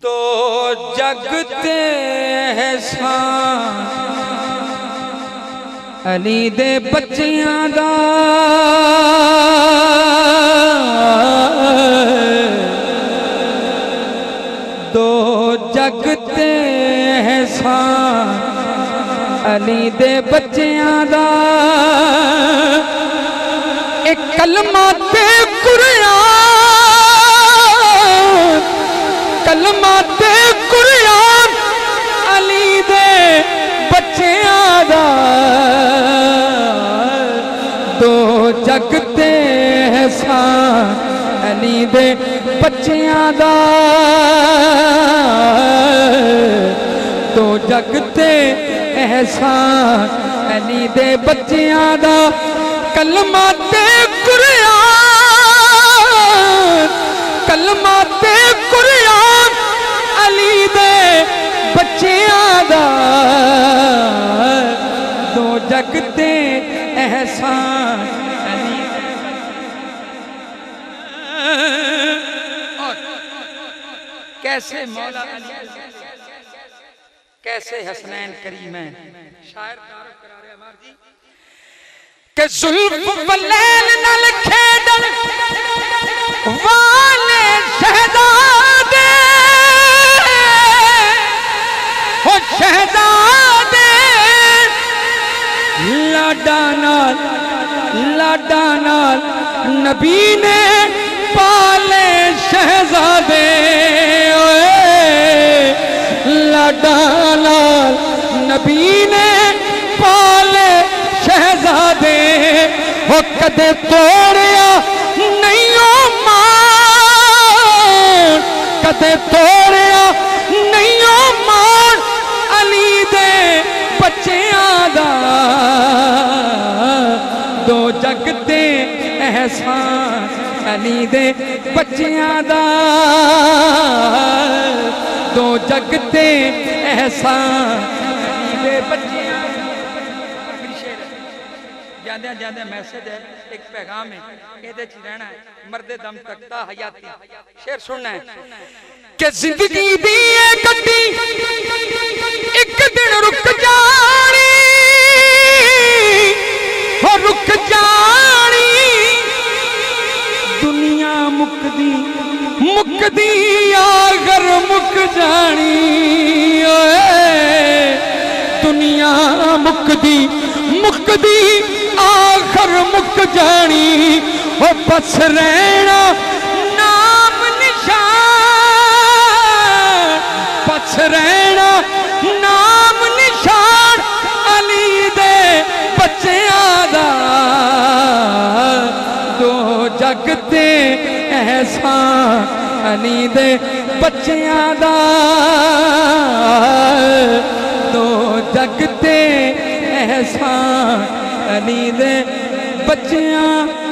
دو جگ تے احسان علی دے بچیاں دا دو جگ تے احسان علی دے بچیاں دا ایک کلمہ تے قرآن کلمہ تے قرآن علی دے بچیاں دا دو جگ تے احسان علی دے بچیاں دا دو جگ تے احسان علی دے بچیاں دا کلمہ تے قرآن کلمہ تے قرآن علی دے بچیاں دا دو جگ تے احسان علی دے اور کیسے مولا علی کیسے حسنین کریمین شاعر تعارف کرا رہے ہمار جی کہ زلف واللیل نل کھیڈن والے شہزادے ہو شہزادے لاڈا نال نبی نے پالے شہزادے لاڈا نال نبی نے پالے شہزادے وہ کدے توڑیا نہیں مان کدے توڑیا نہیں مان علی دے بچیاں دا دو جگ تے احسان علی دے بچیاں دا دو جگ تے احسان علی دے بچیاں جاندے جاندے میسج ہے ایک پیغام ہے کہتے چی رہنا ہے مرد دم تکتا حیاتی شعر سننا ہے کہ زندگی دی گڈی ایک دن رک جانی ہو رک جانی دنیا مکدی آخر مک جانی دنیا مکدی آخر مک جانی وہ بس رہنا نام نشان بس رہنا نام نشان علی دے بچیاں دا دو جگ تے احسان علی دے بچیاں دا دو جگ تے احسان علی دے بچیاں